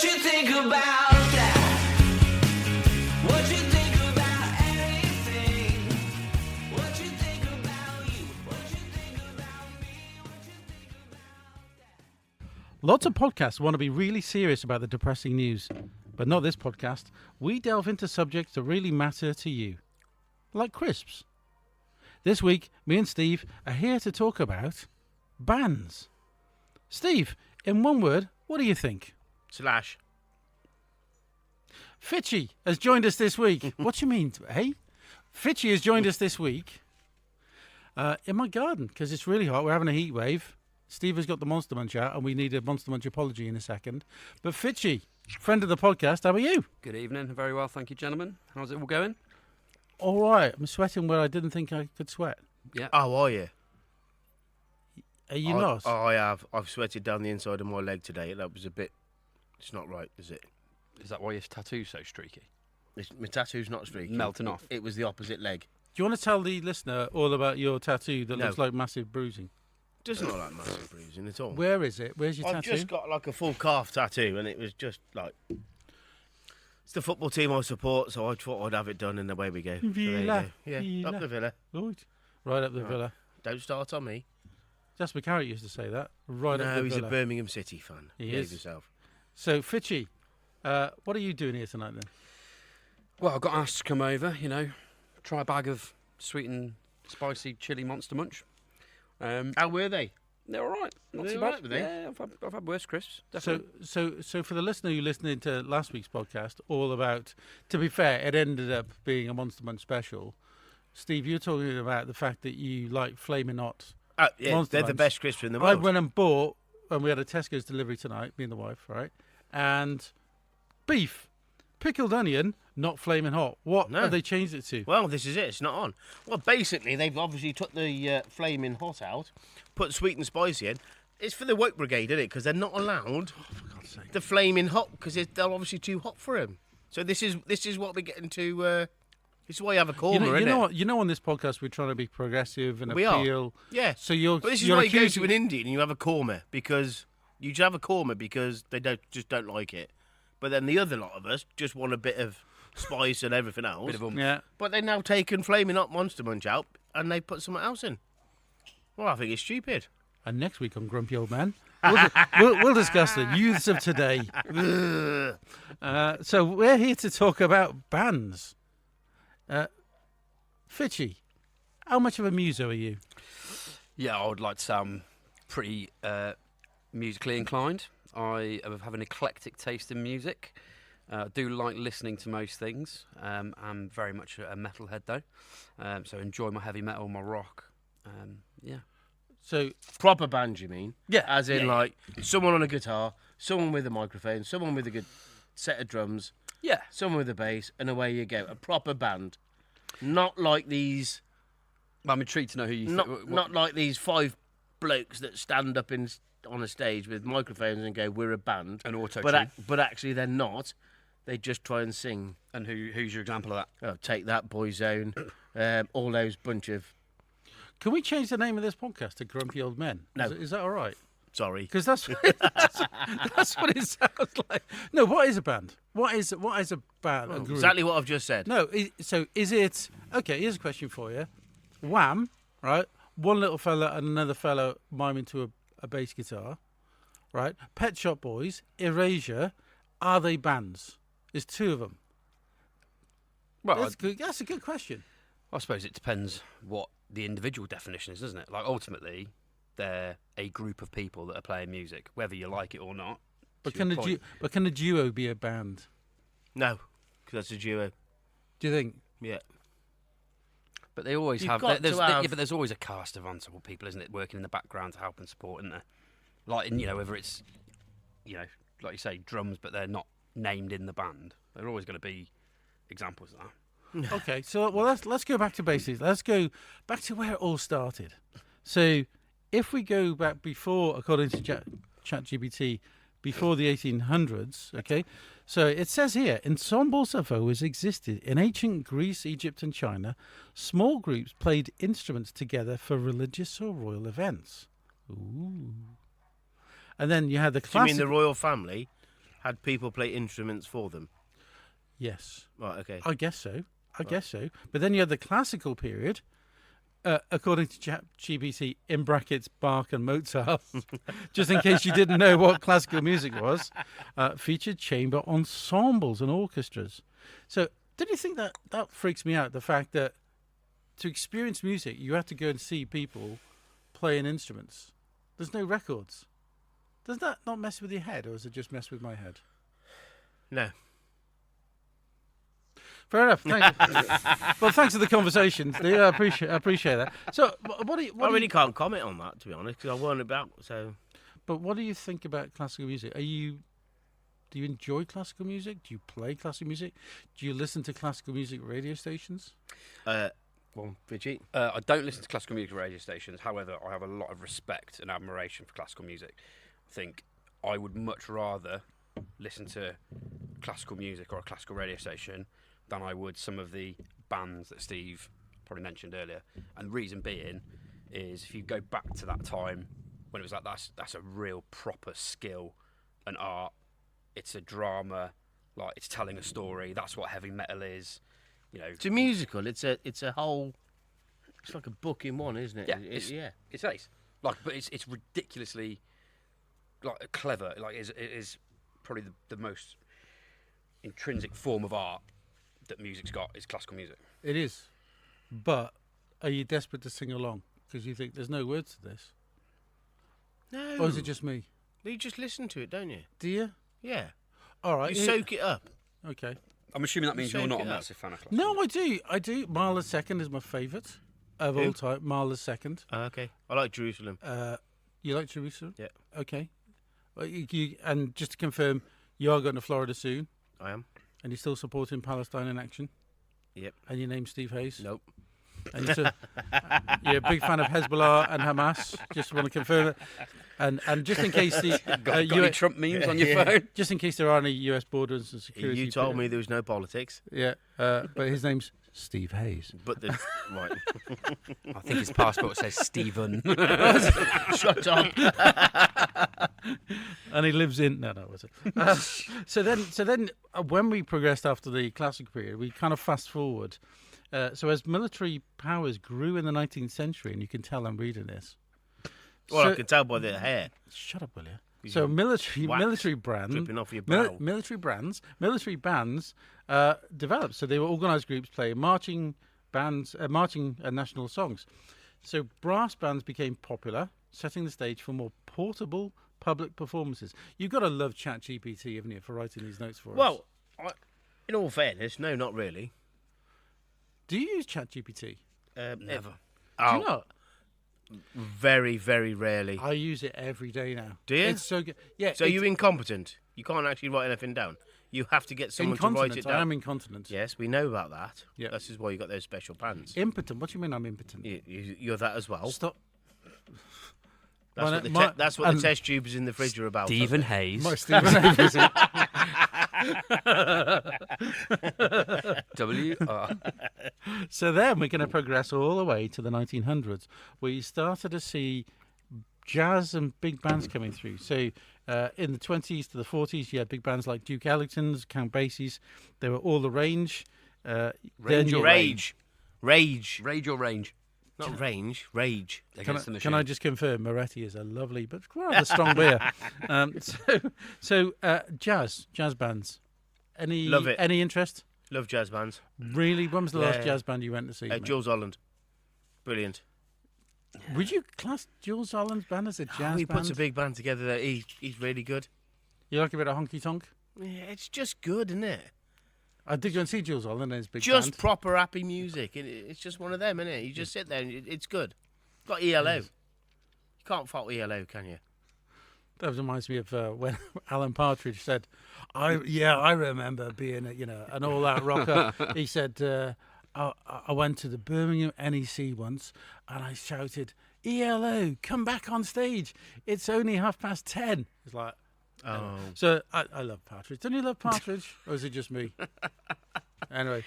What you think about that? What you think about anything? What you think about you? What you think about me? What you think about that? Lots of podcasts want to be really serious about the depressing news, but not this podcast. We delve into subjects that really matter to you, like crisps. This week, me and Steve are here to talk about bands. Steve, in one word, what do you think? Slash. Fitchy has joined us this week. What do you mean, hey? Fitchy has joined us this week in my garden because it's really hot. We're having a heat wave. Steve has got the Monster Munch out and we need a Monster Munch apology in a second. But Fitchy, friend of the podcast, how are you? Good evening. Very well, thank you, gentlemen. How's it all going? All right. I'm sweating where I didn't think I could sweat. Yeah. How are you? Are you not? I have. I've sweated down the inside of my leg today. That was a bit... It's not right, is it? Is that why your tattoo's so streaky? My tattoo's not streaky. Melting off. It was the opposite leg. Do you want to tell the listener all about your tattoo that No. looks like massive bruising? Doesn't look like massive bruising at all. Where is it? Where's your I've tattoo? just got like a full calf tattoo and it was just like... It's the football team I support, so I thought I'd have it done and away we go. So there you Villa. go. Yeah, Villa. up the Villa. Right up the Villa. Don't start on me. Jasper Carrot used to say that. Right up No, the he's Villa. a Birmingham City fan. He Behave is. yourself. So, Fitchy, what are you doing here tonight then? Well, I got asked to come over, try a bag of sweet and spicy chili Monster Munch. How were they? They're all right. Not They're too all bad. right, were they? Yeah, I've had worse crisps. Definitely. So for the listener who listened to last week's podcast, all about, to be fair, it ended up being a Monster Munch special. Steve, you're talking about the fact that you like Flaming Hot. Yeah, Monster they're the Munch. best crisps in the I world. went and bought, and we had a Tesco's delivery tonight, me and the wife, right? And beef, pickled onion, not Flaming Hot. What No. have they changed it to? Well, this is it. It's not on. Well, basically, they've obviously took the flaming hot out, put sweet and spicy in. It's for the woke brigade, isn't it? Because they're not allowed the flaming hot because they're obviously too hot for them. So this is what we're getting to. This is why you have a korma, you isn't know it? what? You know, on this podcast, we're trying to be progressive and We are. appeal. Yeah. So you're. But this is you're why you go accusing- to an Indian and you have a korma because you just have a korma because they don't like it. But then the other lot of us just want a bit of spice and everything else. Bit of oomph. Yeah. But they've now taken flaming hot Monster Munch out and they put something else in. Well, I think it's stupid. And next week on Grumpy Old Man, we'll discuss the youths of today. So we're here to talk about bands. Fitchy, how much of a muso are you? Yeah, I would like to say I'm pretty musically inclined. I have an eclectic taste in music. I do like listening to most things. I'm very much a metalhead though, so enjoy my heavy metal, my rock. Yeah. So Proper band, you mean? Yeah. As in, Yeah. like, someone on a guitar, someone with a microphone, someone with a good set of drums, Yeah. someone with a bass, and away you go. A proper band. Not like these... I'm intrigued to know who you Not like these 5 blokes that stand up on a stage with microphones and go, we're a band. an auto But actually they're not. They just try and sing. And who's your example of that? Oh, Take That, Boyzone, all those bunch of... can we change the name of this podcast to Grumpy Old Men? No. Is that all right? Sorry. Because that's what it sounds like. No, what is a band? What is a band? A group? Exactly what I've just said. No, so is it... Okay, here's a question for you. Wham, right? One little fella and another fella miming to a bass guitar, right? Pet Shop Boys, Erasure, are they bands? There's 2 of them. Well, That's a good question. I suppose it depends what the individual definition is, doesn't it? Like, ultimately, they're a group of people that are playing music, whether you like it or not. But to your can point. a duo be a band? No, because that's a duo. Do you think? Yeah. But they always You've have. got to have- Yeah, but there's always a cast of ensemble people, isn't it, working in the background to help and support, isn't there? Like, whether it's, like you say, drums, but they're not named in the band. They're always going to be examples of that. Okay, so let's go back to basics. Let's go back to where it all started. So, if we go back before, according to ChatGPT, before the 1800s, okay, so it says here, ensembles have always existed. In ancient Greece, Egypt and China, small groups played instruments together for religious or royal events. Ooh. And then you had the Do you mean classic... the royal family Had people play instruments for them? Yes. Right, okay. I guess so. I guess so. But then you had the classical period, according to ChatGPT, in brackets, Bach and Mozart, just in case you didn't know what classical music was, featured chamber ensembles and orchestras. So, don't you think that freaks me out, the fact that to experience music, you have to go and see people playing instruments? There's no records. Does that not mess with your head, or does it just mess with my head? No. Fair enough. Well, thanks for the conversation. Yeah, I appreciate that. So, what do you? I really can't comment on that, to be honest, because I weren't about. So, But what do you think about classical music? Do you enjoy classical music? Do you play classical music? Do you listen to classical music radio stations? well, Fitchy. I don't listen to classical music radio stations. However, I have a lot of respect and admiration for classical music. I think I would much rather listen to classical music or a classical radio station than I would some of the bands that Steve probably mentioned earlier. And the reason being is if you go back to that time when it was like that's a real proper skill and art. It's a drama, like it's telling a story. That's what heavy metal is. You know, It's a musical. It's a whole. It's like a book in one, isn't it? Yeah, it's ace. Like, but it's ridiculously like clever. Like, it is probably the most intrinsic form of art that music's got is classical music. It is. But are you desperate to sing along because you think there's no words to this, No. or is it just me? You just listen to it, don't you? Do you? Yeah. All right. You soak it up. Okay. I'm assuming that means You you're not a soak it up. massive fan of classical. No, I do. Mahler's Second is my favourite of Who? all time. Mahler's Second. Okay. I like Jerusalem. You like Jerusalem? Yeah. Okay. Well, and just to confirm, you are going to Florida soon, I am. and you're still supporting Palestine in action. Yep. And your name's Steve Hayes. Nope. And you're a big fan of Hezbollah and Hamas. Just want to confirm it. And just in case Got any Trump memes on your phone? just in case there are any U.S. borders and security. You told me there was no politics, Yeah. But his name's Steve Hayes. but the right. I think his passport says Stephen. Shut up. And he lives in no, was it? So then, when we progressed after the classic period, we kind of fast forward. So as military powers grew in the 19th century, and you can tell I'm reading this. Well, So- I can tell by the hair. Shut up, will you? You So got military wax brands, dripping off your brow. military bands developed. So they were organised groups playing marching and national songs. So brass bands became popular, setting the stage for more portable public performances. You've got to love ChatGPT, haven't you, for writing these notes for us? Well, in all fairness, no, not really. Do you use ChatGPT? Never. Do you not? Very, very rarely. I use it every day now. Do you? It's so good. Yeah. So you're incompetent. You can't actually write anything down. You have to get someone to write incontinent. it I down. am incontinent. Yes, we know about that. Yeah. This is why you got those special pants. Impotent. What do you mean I'm impotent? You're that as well. Stop. That's what the test tubes in the fridge are about. Stephen Hayes. My Stephen Hayes. W. So then we're going to progress all the way to the 1900s, where you started to see jazz and big bands coming through. So in the 20s to the 40s, you had big bands like Duke Ellington's, Count Basie's. They were all the range. Range or Rage. Rage or range? Not range. Rage. Against the Can machine. I just confirm, Moretti is a lovely but rather strong beer. So jazz bands. Love it. Any interest? Love jazz bands. Really? When was the last Yeah. jazz band you went to see? mate? Jules Holland. Brilliant. Would you class Jules Holland's band as a jazz He band? puts a big band together there. He's really good. You like a bit of honky tonk? Yeah, it's just good, isn't it? I did go and see Jules Holland and his big Just band. proper happy music. It's just one of them, isn't it? You just sit there and it's good. Got ELO. You can't fault ELO, can you? That reminds me of when Alan Partridge said, I remember being an all-out rocker." He said, I went to the Birmingham NEC once and I shouted, "ELO, come back on stage. It's only 10:30. It's like, Oh. so I love Partridge. Don't you love Partridge? Or is it just me? Anyway,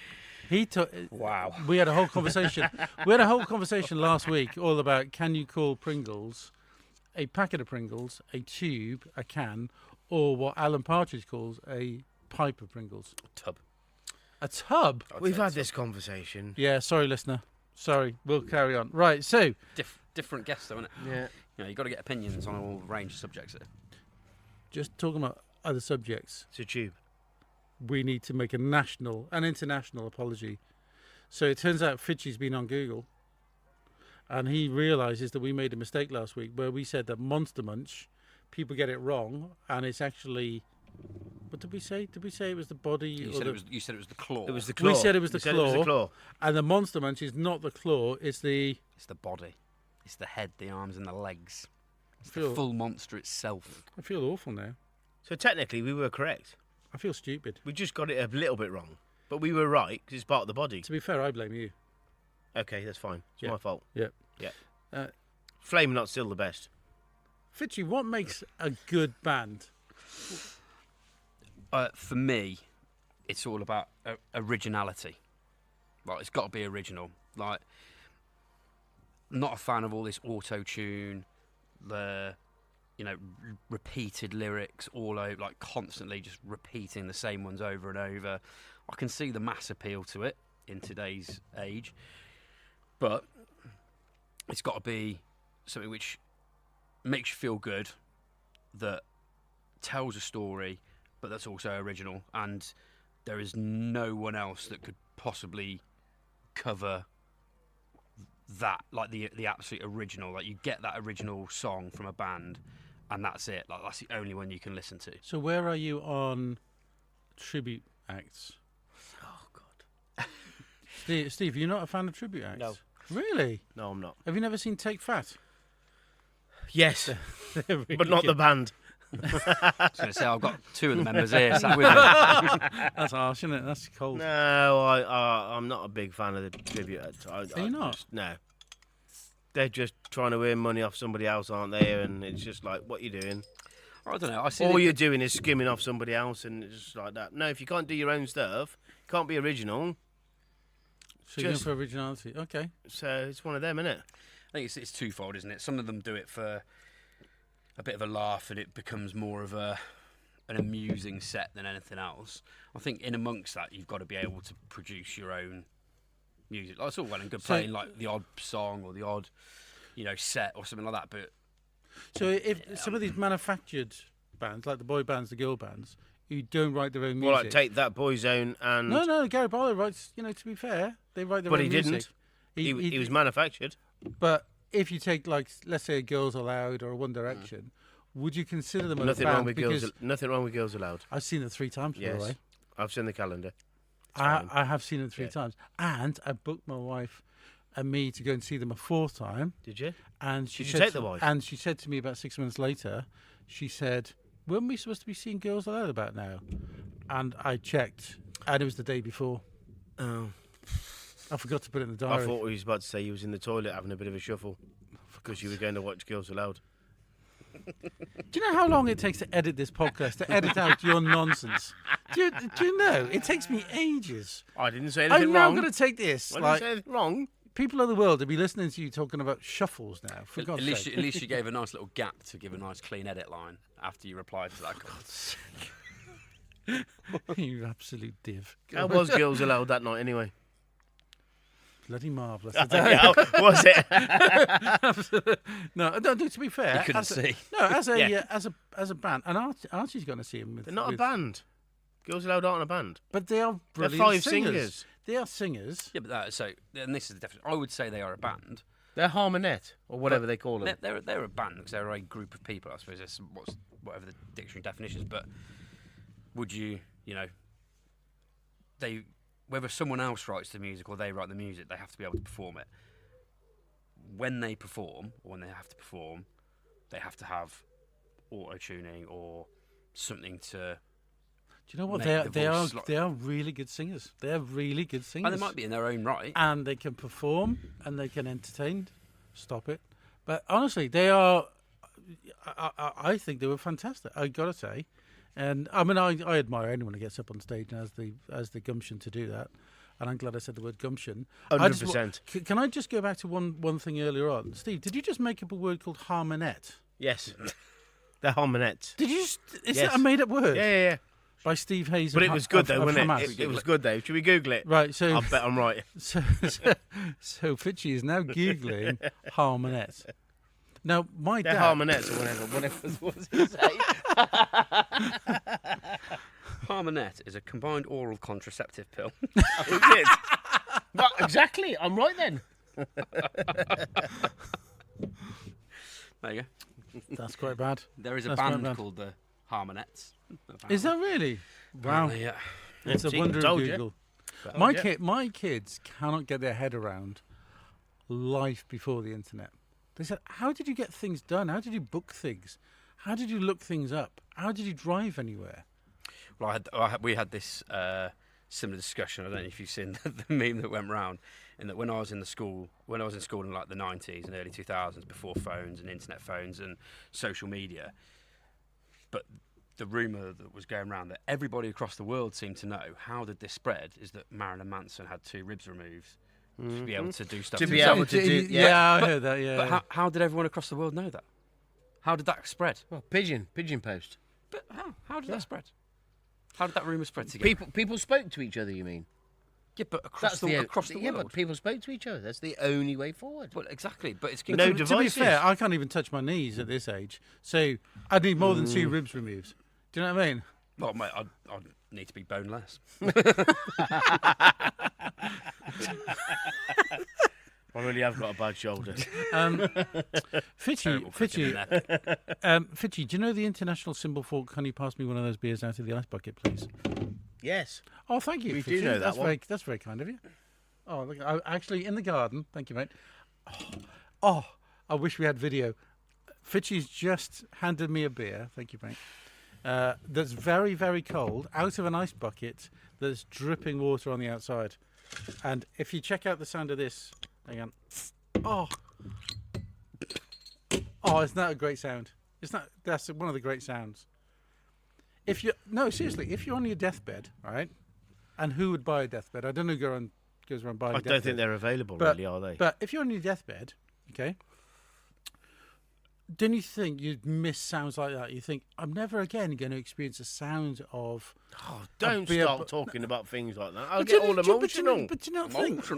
he took. Wow. We had a whole conversation. We had a whole conversation last week all about can you call Pringles, a packet of Pringles, a tube, a can, or what Alan Partridge calls a pipe of Pringles. Tub. A tub? We've had this conversation. Yeah, sorry, listener. Sorry, we'll carry on. Right, so Different guests, though, isn't it? Yeah. You know, you've got to get opinions on a whole range of subjects here. just talking about other subjects, It's a tube. we need to make an international apology. So it turns out Fitchy's been on Google, and he realises that we made a mistake last week where we said that Monster Munch, people get it wrong, and it's actually... What did we say? Did we say it was the body? You or said, the... you said it was the claw. It was the claw. We said it was the You said claw. It was the claw. And the Monster Munch is not the claw, it's the... It's the body. It's the head, the arms, and the legs. It's Feel- the full monster itself. I feel awful now. So technically, we were correct. I feel stupid. We just got it a little bit wrong. But we were right, because it's part of the body. To be fair, I blame you. Okay, that's fine. It's Yeah. my fault. Yeah. Yeah. Flame Not still the best. Fitchy, what makes a good band? For me, it's all about originality. Like, it's got to be original. Like, not a fan of all this auto-tune, the, repeated lyrics all over, like constantly just repeating the same ones over and over. I can see the mass appeal to it in today's age, but it's got to be something which makes you feel good, that tells a story, but that's also original, and there is no one else that could possibly cover that, like the absolute original. Like, you get that original song from a band, and that's it. Like, that's the only one you can listen to. So where are you on tribute acts? Oh, God. Steve, you're not a fan of tribute acts? No. Really? No, I'm not. Have you never seen Take Fat? Yes, They're really but not good. the band. I was going to say, I've got two of the members here sat with me. That's harsh, isn't it? That's cold. No, I'm not a big fan of the tribute acts. Are you not? No. They're just trying to earn money off somebody else, aren't they? And it's just like, what you doing? I don't know. I see. All you're doing is skimming off somebody else, and it's just like that. No, if you can't do your own stuff, you can't be original. So you're going just- for originality. Okay. So it's one of them, isn't it? I think it's twofold, isn't it? Some of them do it for a bit of a laugh, and it becomes more of an amusing set than anything else. I think in amongst that, you've got to be able to produce your own music. Like, it's all well and good So- playing like the odd song or the odd, set or something like that, but So if some of these manufactured bands, like the boy bands, the girl bands, who don't write their own music... Well, like Take That, Boyzone, and... No, Gary Barlow writes, to be fair, they write their But own he music. didn't. He was manufactured. But if you take, like, let's say a Girls Aloud or a One Direction, would you consider them Nothing a band? wrong with Because girls. Nothing wrong with Girls Aloud. I've seen them 3 times, by Yes, the way. I've seen the calendar. I have seen them 3 Yeah. times. And I booked my wife and me to go and see them a 4th time. Did you? And she Did you said take the wife? And she said to me about 6 months later, she said, weren't we supposed to be seeing Girls Aloud about now? And I checked, and it was the day before. Oh, I forgot to put it in the I diary. thought he was about to say he was in the toilet having a bit of a shuffle because you were going to watch Girls Aloud. Do you know how long it takes to edit this podcast, to edit out your nonsense? Do you know? It takes me ages. I didn't say I'm anything now wrong. going to take this. I didn't Like, say anything wrong. people of the world will be listening to you talking about shuffles now. For at God's least, sake. at least you gave a nice little gap to give a nice clean edit line after you replied to that. You absolute div. How was Girls Aloud that night anyway? Bloody marvellous. Yeah, was it? No, to be fair, You couldn't as a- see. No, as a Yeah. as a band, and Archie's going to see him. With, They're not a with- band. Girls Aloud aren't a band. but they are They're brilliant 5 singers. They are singers. Yeah, but and this is the definition. I would say they are a band. They're harmonette or whatever they call them. They're a band because they're a group of people. I suppose that's whatever the dictionary definition is. But would you, whether someone else writes the music or they write the music, they have to be able to perform it. When they perform, or when they have to perform, they have to have auto-tuning or something to... Do you know what? Make the They are voice they are really good singers. They are really good singers. And they might be in their own right. And they can perform and they can entertain. Stop it. But honestly, they are. I think they were fantastic. I gotta say, and I mean, I admire anyone who gets up on stage and has the gumption to do that. And I'm glad I said the word gumption. 100%. Can I just go back to one thing earlier on, Steve? Did you just make up a word called harmonette? Yes. They're harmonettes. Did you? Is Yes. that a made-up word? Yeah. By Steve Hayes. But of it was Ha- good of- though, of wasn't Hamas. it? It was good though. Should we Google it? Right. So, I bet I'm right. so Fitchy is now googling harmonettes. Now, my They're dad. harmonettes or whatever was he say? Harmonette is a combined oral contraceptive pill. Oh, it is. But exactly. I'm right then. There you go. That's quite bad. There is a That's quite band bad. called the Harmonettes. Is that really? Wow. Apparently, yeah. It's a See, wonder of told you. Google. Told you. My kids cannot get their head around life before the internet. They said, "How did you get things done? How did you book things? How did you look things up? How did you drive anywhere?" Well, we had this similar discussion. I don't know if you've seen the meme that went round. In that when I was in school in like the 90s and early 2000s, before phones and internet phones and social media, but the rumour that was going around that everybody across the world seemed to know how did this spread is that Marilyn Manson had 2 ribs removed to be able to do stuff. To be himself. able to do- Yeah, I heard that. Yeah. But how did everyone across the world know that? How did that spread? Well, pigeon post. But how did that spread? How did that rumour spread together? People spoke to each other. You mean? Yeah, but across the Yeah, world. but people spoke to each other. That's the only way forward. Well, exactly. But it's No to be devices. fair, I can't even touch my knees at this age, so I'd need more than 2 ribs removed. Do you know what I mean? Well, mate, I'd need to be boneless. I really have got a bad shoulder. Fitchy, Fitchy, do you know the international symbol for "Can you pass me one of those beers out of the ice bucket, please"? Yes. Oh, thank you. We Fitchy. do know that that's one. that's very kind of you. Oh, look, actually in the garden. Thank you, mate. Oh, I wish we had video. Fitchy's just handed me a beer. Thank you, mate. That's very, very cold, out of an ice bucket that's dripping water on the outside. And if you check out the sound of this, hang on. Oh, isn't that a great sound? That's one of the great sounds. Seriously, if you're on your deathbed, right? And who would buy a deathbed? I don't know who goes around buying. I don't think they're available, really, are they? But if you're on your deathbed, okay, don't you think you'd miss sounds like that? You think, I'm never again going to experience the sound of. Oh, don't beer, start but- talking about things like that. I'll But get do all you- but do you- emotional. But do you not think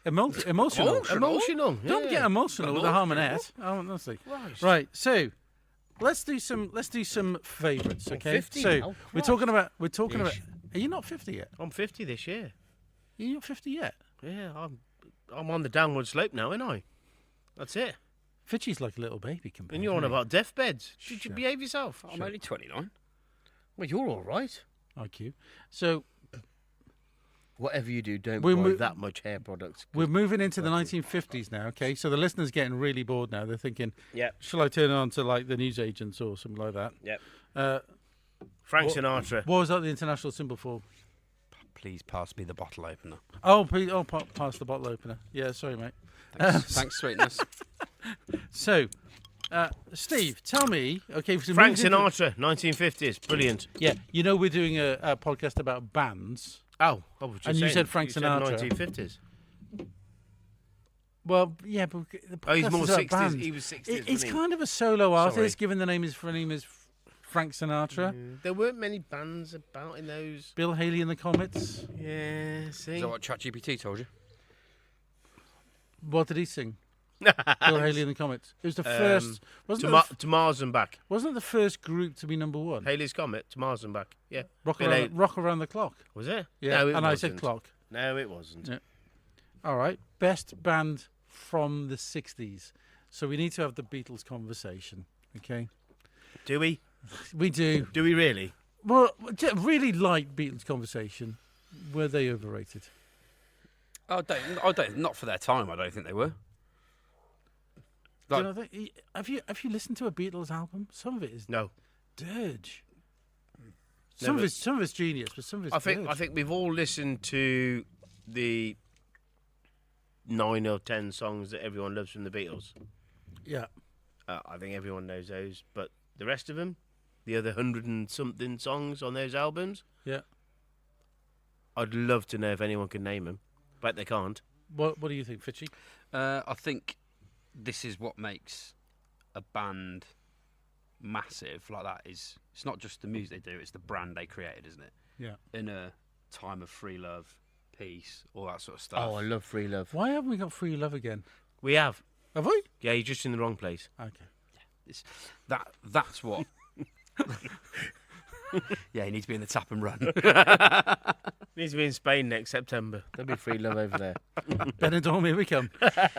Emotional? emotional? Emotional. Don't yeah. get emotional with a harmonette. Oh, honestly. Right. So let's do some favourites. Okay. 50 so now. we're talking about. Are you not 50 yet? I'm 50 this year. Are you not 50 yet? Yeah, I'm on the downward slope now, ain't I? That's it. Fitchy's like a little baby compared. And you're on to me. about deathbeds. Should you Sure. behave yourself? I'm only 29. Well, you're all right. IQ. So Whatever you do, don't We're buy mo- that much hair products. we're moving into the 1950s now. Okay. So the listeners getting really bored now. They're thinking, Yep. shall I turn it on to like the news agents or something like that? Yep. Uh, Frank What- Sinatra. what was that the international symbol for? Please pass me the bottle opener. Oh, please, pass the bottle opener. Yeah, sorry, mate. Thanks, sweetness. So, Steve, tell me. Okay, so Frank moving into- Sinatra, 1950s. Brilliant. Yeah, you know we're doing a podcast about bands. Oh, I was just And you saying, said Frank Sinatra. 1950s. Well, yeah, but the Oh, he's podcast more is about 60s. bands. He was 60s. It's wasn't he? kind of a solo artist, Sorry. given the name is Frank Sinatra. There weren't many bands about in those. Bill Haley and the Comets. Yeah, see. Is that what ChatGPT told you? What did he sing? Bill Haley and the Comets. It was the first. To Mars and back. Wasn't it the first group to be number one? Haley's Comet, to Mars and back. Yeah. Rock Bill around, Haley- rock around the clock. Was it? Yeah, No, it and wasn't. I said clock. No, it wasn't. Yeah. All right, best band from the 60s. So we need to have the Beatles conversation, okay? Do we? We do. Do we really? Well, really light Beatles conversation. Were they overrated? I don't. Not for their time. I don't think they were. Do you Like, know have you listened to a Beatles album? Some of it is No. dirge. No, Some but- of it's genius, but some of it's I think dirge. we've all listened to the 9 or 10 songs that everyone loves from the Beatles. Yeah. I think everyone knows those, but the rest of them, the other 100 and something songs on those albums, Yeah. I'd love to know if anyone can name them, but they can't. What do you think, Fitchy? I think this is what makes a band massive like that is, it's not just the music they do, it's the brand they created, isn't it? Yeah. In a time of free love, peace, all that sort of stuff. Oh, I love free love. Why haven't we got Free Love again? We have. Have we? Yeah, you're just in the wrong place. Okay. It's, that's what. Yeah, you need to be in the tap and run. Needs to be in Spain next September. There'll be free love over there. Benidorm, here we come.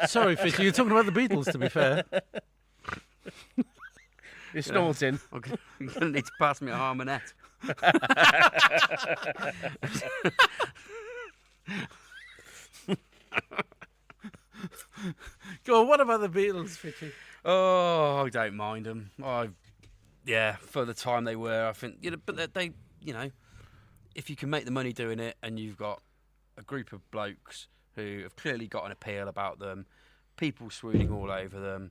Sorry, Fitchy, you're talking about the Beatles, to be fair. You're snorting. You're going to need to pass me a harmonette. Go on, what about the Beatles, Fitchy? Oh, I don't mind them. Yeah, for the time they were, I think. But they, if you can make the money doing it, and you've got a group of blokes who have clearly got an appeal about them, people swooning all over them,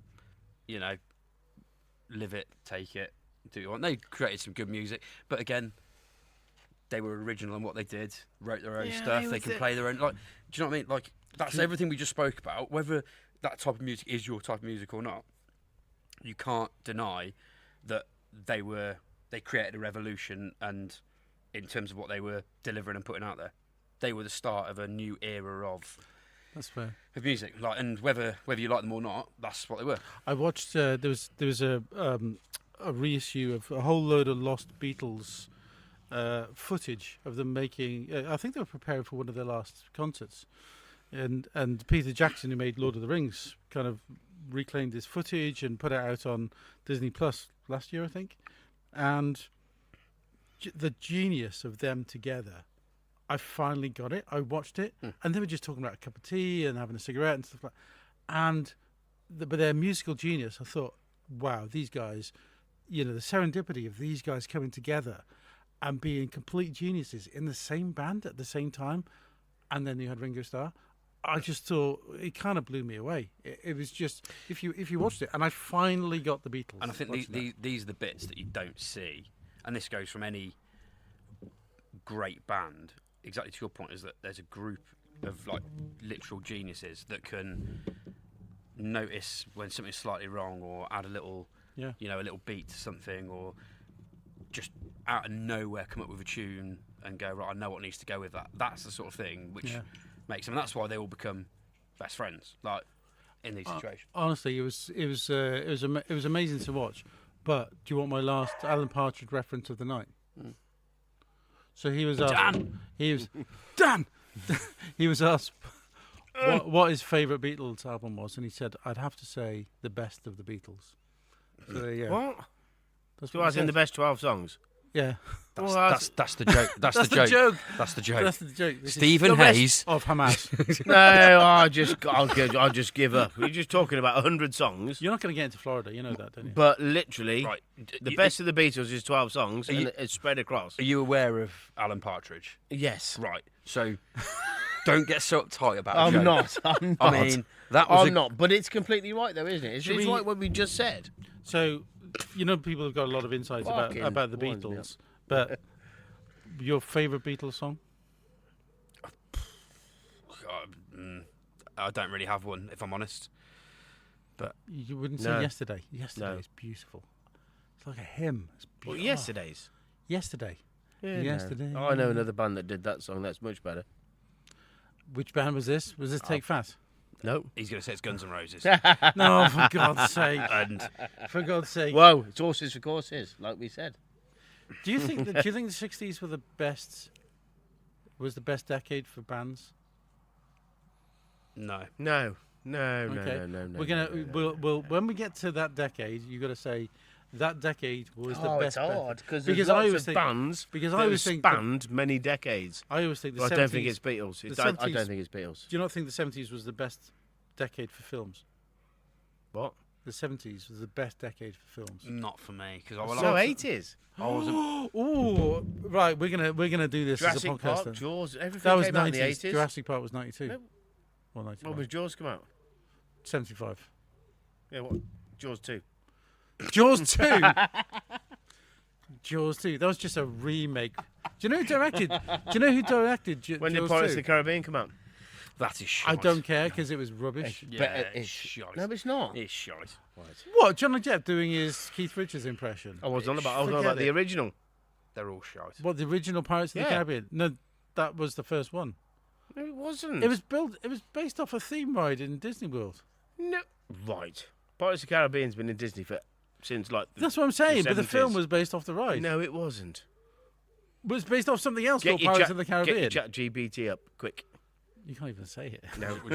live it, take it, do what you want. They created some good music, but again, they were original in what they did, wrote their own stuff. They can play their own. Like, do you know what I mean? Like, that's everything we just spoke about. Whether that type of music is your type of music or not, you can't deny that they created a revolution, and in terms of what they were delivering and putting out there, they were the start of a new era of. That's fair. Of music, and whether you like them or not, that's what they were. I watched. There was a reissue of a whole load of lost Beatles footage of them making. I think they were preparing for one of their last concerts, and Peter Jackson, who made Lord of the Rings, kind of reclaimed this footage and put it out on Disney Plus last year, I think. And the genius of them together. I finally got it. I watched it, and they were just talking about a cup of tea and having a cigarette and stuff like that. And but their musical genius, I thought, wow, these guys, the serendipity of these guys coming together and being complete geniuses in the same band at the same time. And then you had Ringo Starr. I just thought it kind of blew me away. It was just, if you watched it, and I finally got the Beatles. And I think these are the bits that you don't see, and this goes from any great band. Exactly to your point, is that there's a group of like literal geniuses that can notice when something's slightly wrong, or add a little, a little beat to something, or just out of nowhere come up with a tune and go, right, I know what needs to go with that. That's the sort of thing which makes them. And that's why they all become best friends, like in these situations. Honestly, it was amazing to watch. But do you want my last Alan Partridge reference of the night? So he was asked. Dan! Dan! He was asked what his favourite Beatles album was, and he said, I'd have to say the best of the Beatles. So there you go. What? That's So what as he in said. the best 12 songs? Yeah. That's the joke. That's the joke. That's the joke. That's the joke. This is Stephen the best Hayes of Hamas. No, I'll just give up. You're just talking about 100 songs. You're not going to get into Florida, you know that, don't you? But literally, Right. the best of the Beatles is 12 songs, and it's spread across. Are you aware of Alan Partridge? Yes. Right. So don't get so uptight about. I'm a joke. not. I'm not. I mean, that was I'm not. But it's completely right, though, isn't it? It's we- right what we just said. So, people have got a lot of insights about Fucking the winds me Beatles, but your favourite Beatles song? I don't really have one, if I'm honest. But You wouldn't say No. Yesterday. Yesterday No. is beautiful. It's like a hymn. It's Well, beautiful. yesterday's. Yesterday. Yeah, Yesterday. No. Oh, I know another band that did that song. That's much better. Which band was this? Was this Take Fat? No. he's going to say it's Guns N' Roses. No, for God's sake. And For God's sake. Whoa, it's horses for courses, like we said. Do you think the 60s were the best decade for bands? no. No. Okay. No. We're gonna we'll when we get to that decade, you got to say that decade was the best. it's hard because Because there's I lots always of think- bands because that I have always think spanned many decades. I always think the But 70s. I don't think it's Beatles. the I 70s don't think it's Beatles. Do you not think the 70s was the best decade for films? What? The 70s was the best decade for films. Not for me, because So 80s. I was Oh, right. We're gonna do this as a Jurassic podcast. Park, then. Jaws, everything That was came out in 90s. the 80s. Jurassic Park was 92. No. Well, 95. When was Jaws come out? 75. Yeah, what? Jaws 2. Jaws 2. Jaws 2. That was just a remake. Do you know who directed? When When did Jaws Pirates 2? of the Caribbean come out? That is shite. I don't care because it was rubbish. Yeah, it's shite. No, it's not. It's shite. What, John and Jeff doing his Keith Richards impression? I was on about Forget the it. original. They're all shite. What, the original Pirates of the Yeah. Caribbean? No, that was the first one. No, it wasn't. It was based off a theme ride in Disney World. No. Right. Pirates of the Caribbean's been in Disney since like. That's what I'm saying. But the 70s. film was based off the ride. No, it wasn't. It was based off something else Get called your Pirates chat- of the Get Caribbean. your chat GBT up quick. You can't even say it. No. Would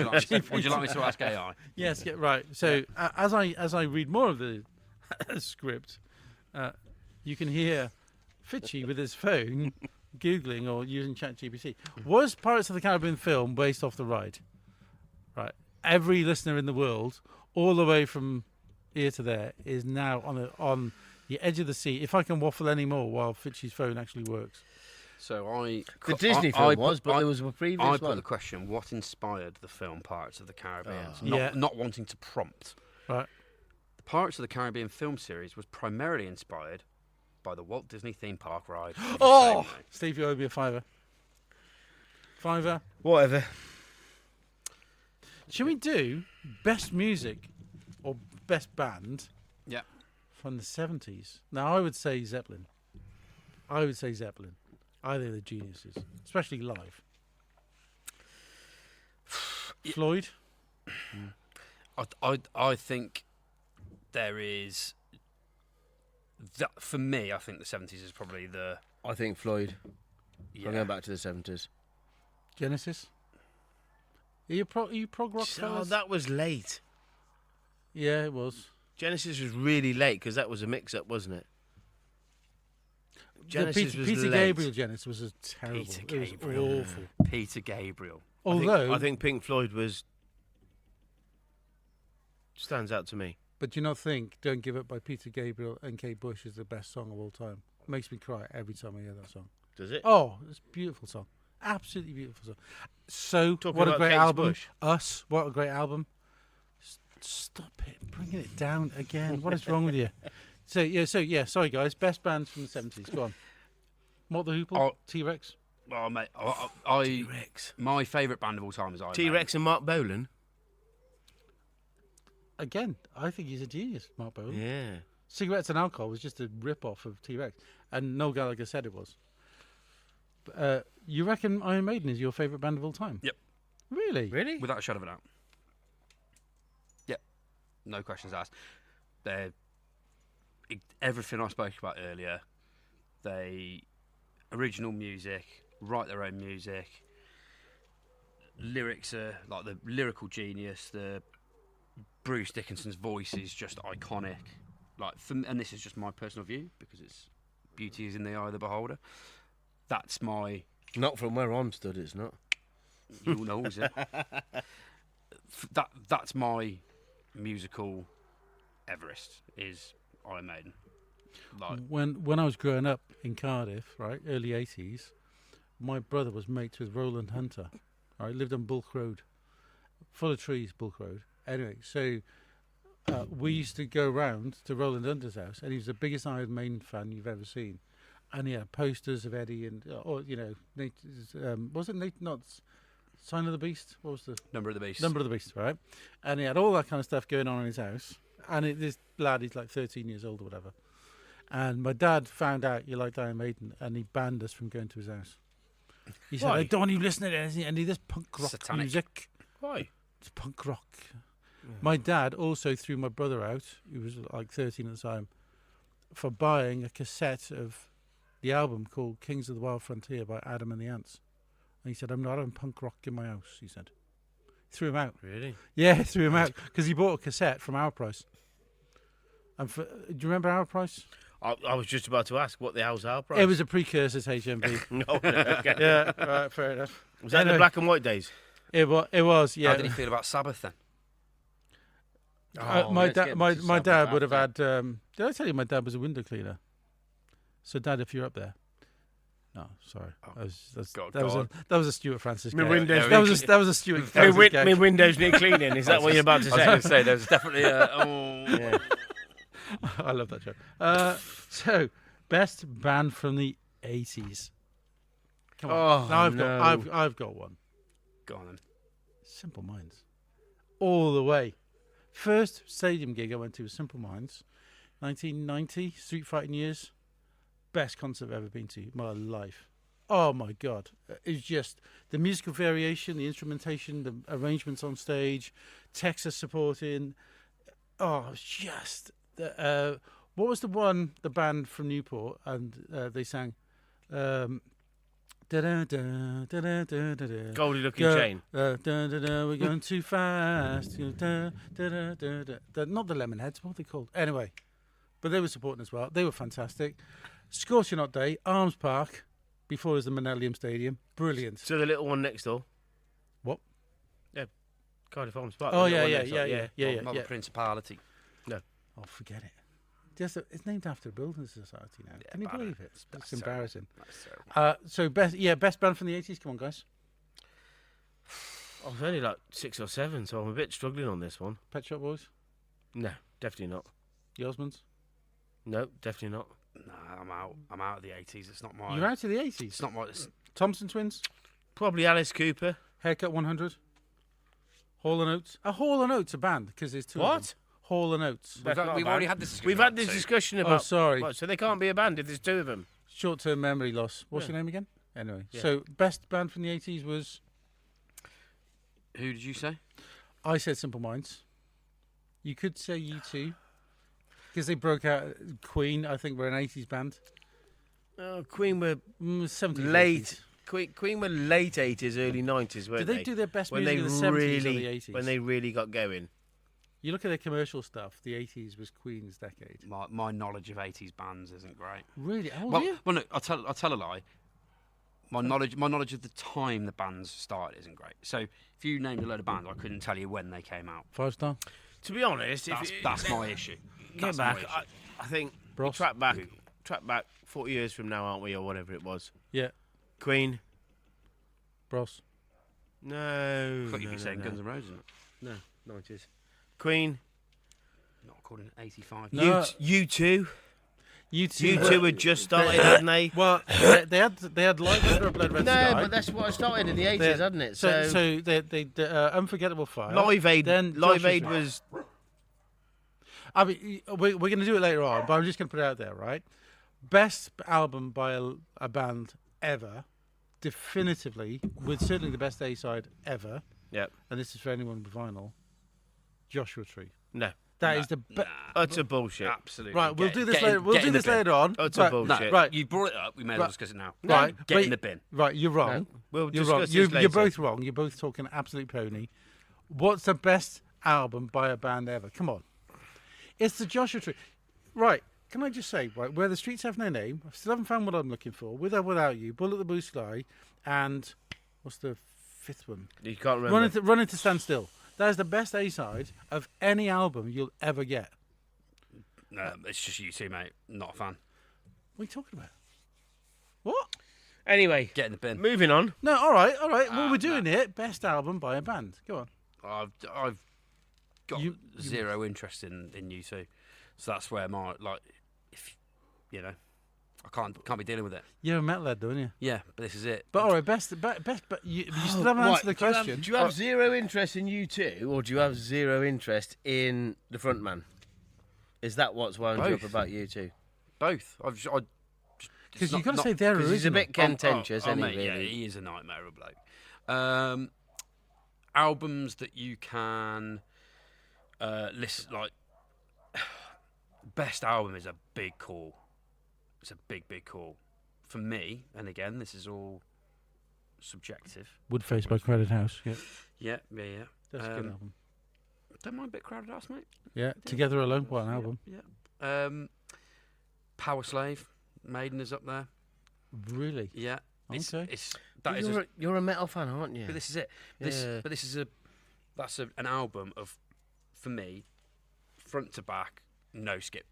you like me to ask AI? Yes, right. So as I read more of the script, you can hear Fitchy with his phone googling or using ChatGPT. Was Pirates of the Caribbean film based off the ride? Right. Every listener in the world, all the way from here to there, is now on the edge of the seat. If I can waffle any more while Fitchy's phone actually works. So The Disney film but there was a previous I one. put the question: what inspired the film Pirates of the Caribbean? Oh. Not wanting to prompt. Right. The Pirates of the Caribbean film series was primarily inspired by the Walt Disney theme park ride. of the Oh, same name. Steve, you owe me a fiver. Fiver. Whatever. Shall we do best music or best band Yeah. from the 70s? Now, I would say Zeppelin. I think they're geniuses, especially live. Floyd? I think there is. For me, I think the 70s is probably the. I think Floyd. Yeah. I'm going back to the 70s. Genesis? Are you prog rock Oh, fellas? that was late. Yeah, it was. Genesis was really late because that was a mix-up, wasn't it? Genesis was Peter late. Gabriel Genesis was a terrible. Peter It was Gabriel. awful. Peter Gabriel. Although, I think Pink Floyd stands out to me. but do you not think "Don't Give Up" by Peter Gabriel and Kate Bush is the best song of all time? Makes me cry every time I hear that song. Does it? Oh, it's a beautiful song. Absolutely beautiful song. So, Talking what a about great Kate album. Bush. Us, what a great album. Stop it, bringing it down again. What is wrong with you? So, sorry guys, best bands from the 70s. Go on. Mott the Hoople, Oh. T-Rex. Oh, mate, T-Rex. my favourite band of all time is Iron T-Rex and Mark Bolan. Again, I think he's a genius, Mark Bowen. Yeah. Cigarettes and Alcohol was just a rip-off of T-Rex. And Noel Gallagher said it was. You reckon Iron Maiden is your favourite band of all time? Yep. Really? Really? Without a shadow of a doubt. Yep. No questions asked. They're everything I spoke about earlier. They original music, write their own music. Lyrics are like the lyrical genius. The Bruce Dickinson's voice is just iconic. Like, and this is just my personal view because it's beauty is in the eye of the beholder. That's my. Not from where I'm stood, it's not. You know, is it? That's my musical Everest is Iron Maiden. Like, When I was growing up in Cardiff, right, early 80s, my brother was mates with Roland Hunter. Right, lived on Bulk Road, full of trees, Bulk Road. Anyway, so we used to go round to Roland Hunter's house, and he was the biggest Iron Maiden fan you've ever seen. And he had posters of Eddie and, Nate, was it Nate? Not Sign of the Beast? What was the Number of the Beast. Number of the Beast, right? And he had all that kind of stuff going on in his house. And this lad, he's like 13 years old or whatever. And my dad found out you liked Iron Maiden, and he banned us from going to his house. He said, Why? I don't want you listening to any of this punk rock Satanic. music. Why? It's punk rock. My dad also threw my brother out, who was like 13 at the time, for buying a cassette of the album called Kings of the Wild Frontier by Adam and the Ants. And he said, I'm not having punk rock in my house, he said. Threw him out. Really? Yeah, threw him out because he bought a cassette from Our Price. And do you remember Our Price? I was just about to ask what the hell's our price. It was a precursor to HMV. No, okay. Yeah, right, fair enough. Was that Anyway. the black and white days? It was, yeah. How did he feel about Sabbath then? Oh, my let's dad, get my to my Sabbath dad would have after. had. Did I tell you my dad was a window cleaner? So, Dad, if you're up there, no, sorry, God, that was a Stuart Francis. My gag. windows that was a Stuart Francis. gag. My windows need cleaning. Is that what you're about to I was say? going to say there's definitely a. Yeah. I love that joke. So, best band from the 80s. Come on, Oh, now no. I've got one. Go on then. Simple Minds. All the way. First stadium gig I went to was Simple Minds. 1990, Street Fighting years. Best concert I've ever been to in my life. Oh my God. It's just the musical variation, the instrumentation, the arrangements on stage, Texas supporting. Oh, it's just. What was the band from Newport? And they sang. Goldie Looking Chain. We're going too fast. Not the Lemonheads. What are they called? Anyway, but they were supporting as well. They were fantastic. Scorching Hot Day, Arms Park, before it was the Millennium Stadium. Brilliant. So the little one next door. What? Yeah, Cardiff Arms Park. Oh the yeah, little yeah, one next yeah, door, yeah, yeah, Not yeah. the Principality. Oh, forget it. It's named after a building society now. Yeah, Can you bad. believe it? That's It's embarrassing. That's terrible. So best band from the 80s. Come on, guys. I was only like 6 or 7, so I'm a bit struggling on this one. Pet Shop Boys, No, definitely not. the Osmonds. No, definitely not. No, I'm out. I'm out of the 80s. It's not my. You're out of the 80s. It's not my. It's, Thompson Twins, Probably Alice Cooper. Haircut 100, Hall and Oates. A Hall and Oates a band because there's two. Of them. What? Hall and Oates. That's not a we've band. already had this. We've had this discussion about. Oh, sorry. What, so they can't be a band if there's 2 of them. Short-term memory loss. What's Yeah. your name again? Anyway, Yeah. so best band from the 80s was. Who did you say? I said Simple Minds. You could say U2 because they broke out. Queen, I think, were an 80s band. Oh, Queen were 70s. late. 80s. Queen were late 80s, early 90s, weren't Did they do their best when music they in the 70s or really, the 80s? when they really got going. You look at their commercial stuff, the 80s was Queen's decade. My knowledge of 80s bands isn't great. Really? How old Well, are you? well, no, I'll tell a lie. My knowledge of the time the bands started isn't great. So if you named a load of bands, I couldn't tell you when they came out. 5-star? To be honest, That's my issue. get That's back, my issue. I think Bros? track back 40 years from now, aren't we, or whatever it was. Yeah. Queen. Bros. No. I thought you'd no, be saying no, Guns N' Roses. No, 90s. Queen. Not according to 85. No. U2. U2 U2 had just started, hadn't they? Well, they had Light Under a Blood Red No, Sky. but that's what I started in the 80s, They- hadn't it? So they Unforgettable Fire. Live Aid. Then Live Joshua Aid Tree. was. I mean, we're going to do it later on, but I'm just going to put it out there, right? Best album by a band ever, definitively, with certainly the best A-side ever, Yep. and this is for anyone with vinyl, Joshua Tree. No. That is the best. Utter bullshit. Absolutely. Right, we'll Get- do this get in- later. We'll get do in the this bin. later on. Utter Right, bullshit. Right, You brought it up. We may as well Right. discuss it now. right. Get but- in the bin. Right, you're wrong. We'll You're discuss wrong. this You're later. both wrong. You're both talking absolute pony. What's the best album by a band ever? Come on. It's the Joshua Tree. Right. Can I just say, right, Where the Streets Have No Name, I still haven't found what I'm looking for. With or Without You, Bullet the Blue Sky, and what's the fifth one? You can't remember. Running to Stand Still. That is the best A-side of any album you'll ever get. No, it's just you two, mate. Not a fan. What are you talking about? What? Anyway, Get in the bin. moving on. No, all right. Well, we're doing it. Best album by a band. Go on. I've got You- zero interest in you two, so that's where my if you know, I can't be dealing with it. You're a metalhead, don't you? Yeah, but this is it. But all right, best. But you still haven't answered the question. Do you have zero interest in U2, or do you have zero interest in the front man? Is that what's wound you up Both. about U2? Both. Because you've got to say they're Because original. he's a bit contentious, isn't mate, he, yeah, really? he is a nightmare of a bloke. Albums that you can listen, like best album is a big call. It's a big call for me. And again, this is all subjective. Woodface by Crowded House. Yeah, Yeah. that's a good album. Don't mind a bit Crowded House, mate. Yeah, Together Alone. What an album. Yeah. Power Slave, Maiden is up there. Really? Yeah. Okay. You're a metal fan, aren't you? But this is it. Yeah. But this is an album of, for me, front to back, no skip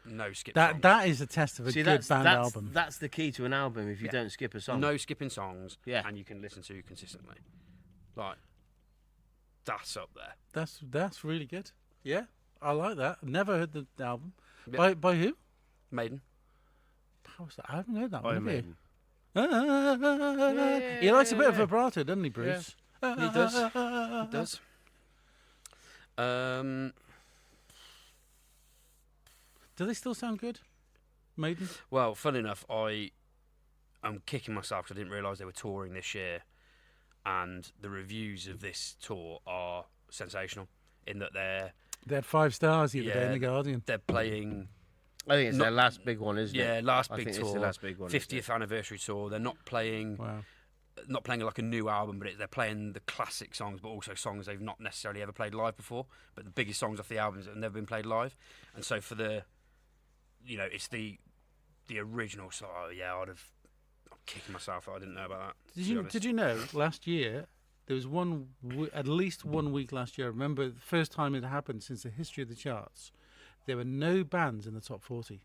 songs. That is a test of a See, good band that's album. That's the key to an album. If you Yeah. don't skip a song, No skipping songs. Yeah. And you can listen to consistently. Like that's up there. That's really good. Yeah, I like that. Never heard the album. Yeah. By who? Maiden. How's that? I haven't heard that one. Iron Have you? Maiden. He likes a bit of yeah. vibrato, doesn't he, Bruce? He does. He does. Do they still sound good? Maiden? Well, funny enough, I'm kicking myself because I didn't realise they were touring this year, and the reviews of this tour are sensational in that They had 5 stars the other day in Yeah, The Guardian. they're playing. I think it's Not- their last big one, isn't it? Yeah, last I big think tour. it's the last big one. isn't it? 50th anniversary tour. They're not playing. Wow. Not playing like a new album, but they're playing the classic songs, but also songs they've not necessarily ever played live before. But the biggest songs off the albums that have never been played live, and so for the, it's the original. So I'm kicking myself that I didn't know about that. Did you know last year there was at least 1 week last year? I remember the first time it happened since the history of the charts. There were no bands in the top 40.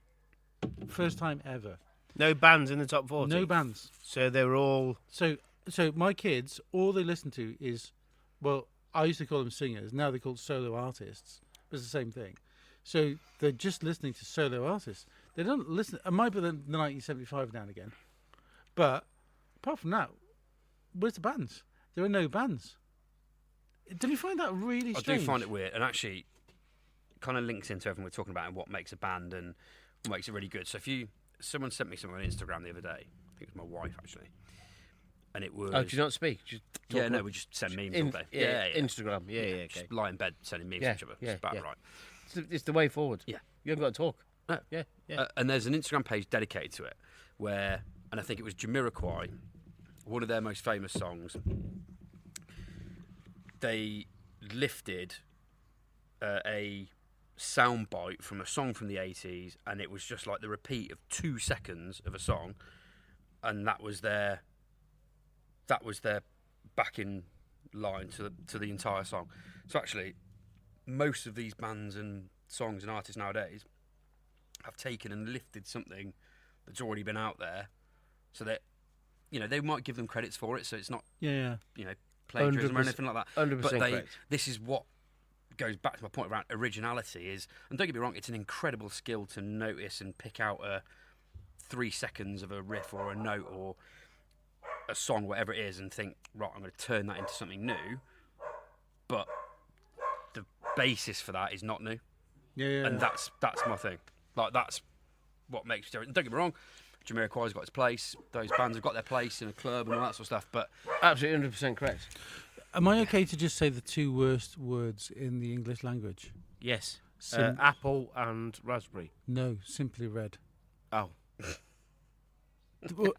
First time ever. No bands in the top 40. No bands. So they were all. So my kids, all they listen to is, well, I used to call them singers. Now they're called solo artists. But it's the same thing. So they're just listening to solo artists. They don't listen. It might be the 1975 now and again. But apart from that, where's the bands? There are no bands. Don't you find that really strange? I do find it weird, and actually, kind of links into everything we're talking about and what makes a band and what makes it really good. So someone sent me something on Instagram the other day. I think it was my wife actually, and it was. Oh, do you not speak? Just Yeah, no, we just send memes all day. Yeah, Instagram. Yeah, okay. Just lie in bed sending memes Yeah, to each other. yeah, It's about yeah. right. It's the way forward. Yeah. You haven't got to talk. No. Yeah. And there's an Instagram page dedicated to it where, and I think it was Jamiroquai, one of their most famous songs. They lifted a soundbite from a song from the 80s, and it was just like the repeat of 2 seconds of a song, and that was their backing line to the entire song. So actually, most of these bands and songs and artists nowadays have taken and lifted something that's already been out there, so that they might give them credits for it, so it's not Yeah. plagiarism or 100%, anything like that. 100% But correct. this is what goes back to my point around originality is, and don't get me wrong, it's an incredible skill to notice and pick out 3 seconds of a riff or a note or a song, whatever it is, and think, right, I'm going to turn that into something new. But the basis for that is not new, Yeah. and that's my thing. Like, that's what makes it different. Don't get me wrong, Jamiroquai's got its place. Those bands have got their place in a club and all that sort of stuff. But Absolutely 100% correct. Am I okay to just say the 2 worst words in the English language? Yes. Sim- Apple and raspberry. No, simply red. Oh.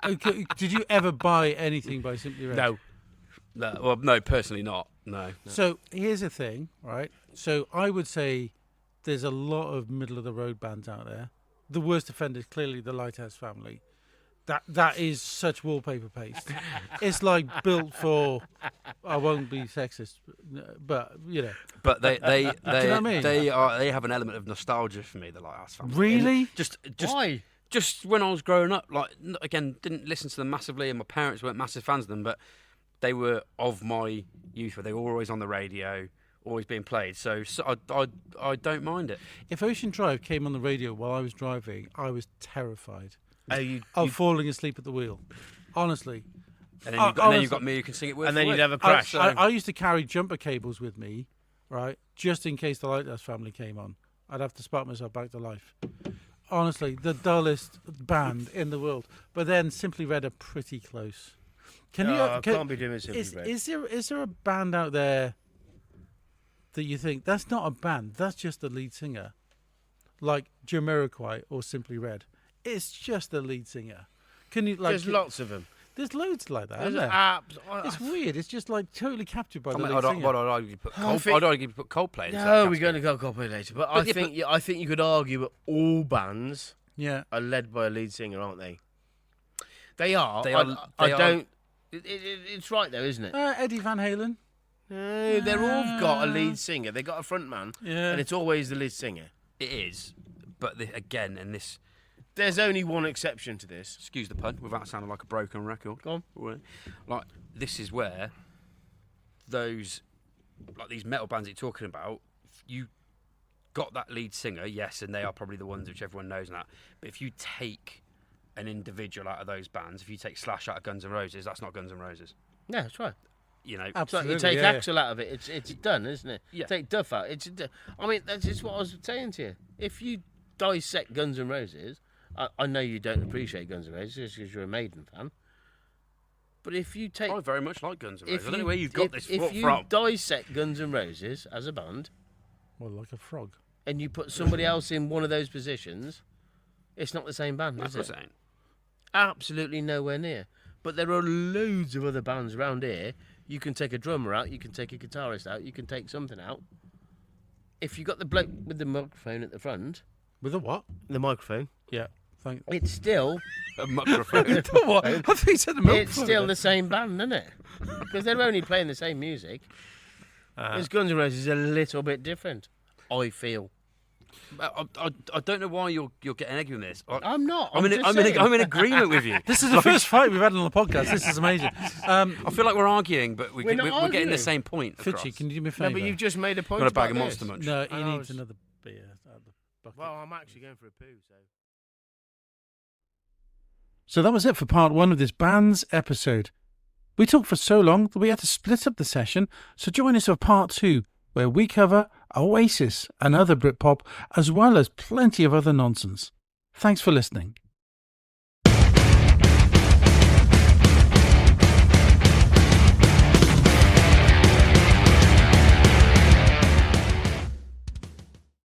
Okay, did you ever buy anything by Simply Red? No. no, personally not. No. So here's the thing, right? So I would say there's a lot of middle of the road bands out there. The worst offender is clearly the Lighthouse Family. That is such wallpaper paste. It's like built for. I won't be sexist, but But they know what I mean? they have an element of nostalgia for me. The Lighthouse Family. Really? And just Why? just when I was growing up, like again, didn't listen to them massively, and my parents weren't massive fans of them, but they were of my youth, where they were always on the radio, always being played. So I don't mind it. If Ocean Drive came on the radio while I was driving, I was terrified You of falling asleep at the wheel. Honestly. And then you've got, honestly- me who can sing it with. and then for you'd it. have a crash. I used to carry jumper cables with me, right, just in case the Lighthouse Family came on. I'd have to spark myself back to life. Honestly, the dullest band in the world. But then Simply Red are pretty close. I can't be doing Simply Red. Is there a band out there that you think that's not a band, that's just the lead singer, like Jamiroquai or Simply Red? It's just the lead singer. Can you There's lots of them. There's loads like that. There's Isn't there? apps. It's weird. It's just like totally captured by I the mean, lead singer. I'd argue put I think- I'd argue put Coldplay. into that No, we're category. going to go Coldplay later. But But I think you could argue that all bands Yeah. are led by a lead singer, aren't they? They are. They I are- they are- don't. It's right though, isn't it? Eddie Van Halen. No, they've all got a lead singer. They got a front man, Yeah. and it's always the lead singer. It is, but again, and this. There's only one exception to this. Excuse the pun, without sounding like a broken record. Go on. Like, this is where these metal bands that you're talking about, you got that lead singer, yes, and they are probably the ones which everyone knows and that. But if you take an individual out of those bands, if you take Slash out of Guns N' Roses, that's not Guns N' Roses. Yeah, that's right. you know, It's like Absolutely, you take yeah. Axel out of it, it's done, isn't it? Yeah. Take Duff out, I mean, that's just what I was saying to you. If you dissect Guns N' Roses, I know you don't appreciate Guns N' Roses because you're a Maiden fan. But if you take, I very much like Guns N' Roses. if I don't know you- where you've got this if you from. dissect Guns N' Roses as a band, Well, like a frog. and you put somebody else in one of those positions, it's not the same band, That's is what it? I'm saying. Absolutely nowhere near. But there are loads of other bands around here. You can take a drummer out, you can take a guitarist out, you can take something out. If you got the bloke with the microphone at the front, With a what? the microphone, Yeah. Thank. it's still A microphone. What? I thought you said the milk. it's still the same band, isn't it? Because they're only playing the same music. Whereas Guns N' Roses is a little bit different, I feel. I don't know why you're getting eggy on this. I'm not. I'm just saying. in agreement with you. This is the first fight we've had on the podcast. This is amazing. I feel like we're arguing, but We're not we're getting arguing. the same point across. Fitchy, can you do me a No, favour? but you've just made a point. Got a bag about of Monster this. Munch. No, And he I needs was- another beer out of the bucket. Well, I'm actually going for a poo, so. So that was it for part 1 of this band's episode. We talked for so long that we had to split up the session, so join us for part 2, where we cover Oasis and other Britpop, as well as plenty of other nonsense. Thanks for listening.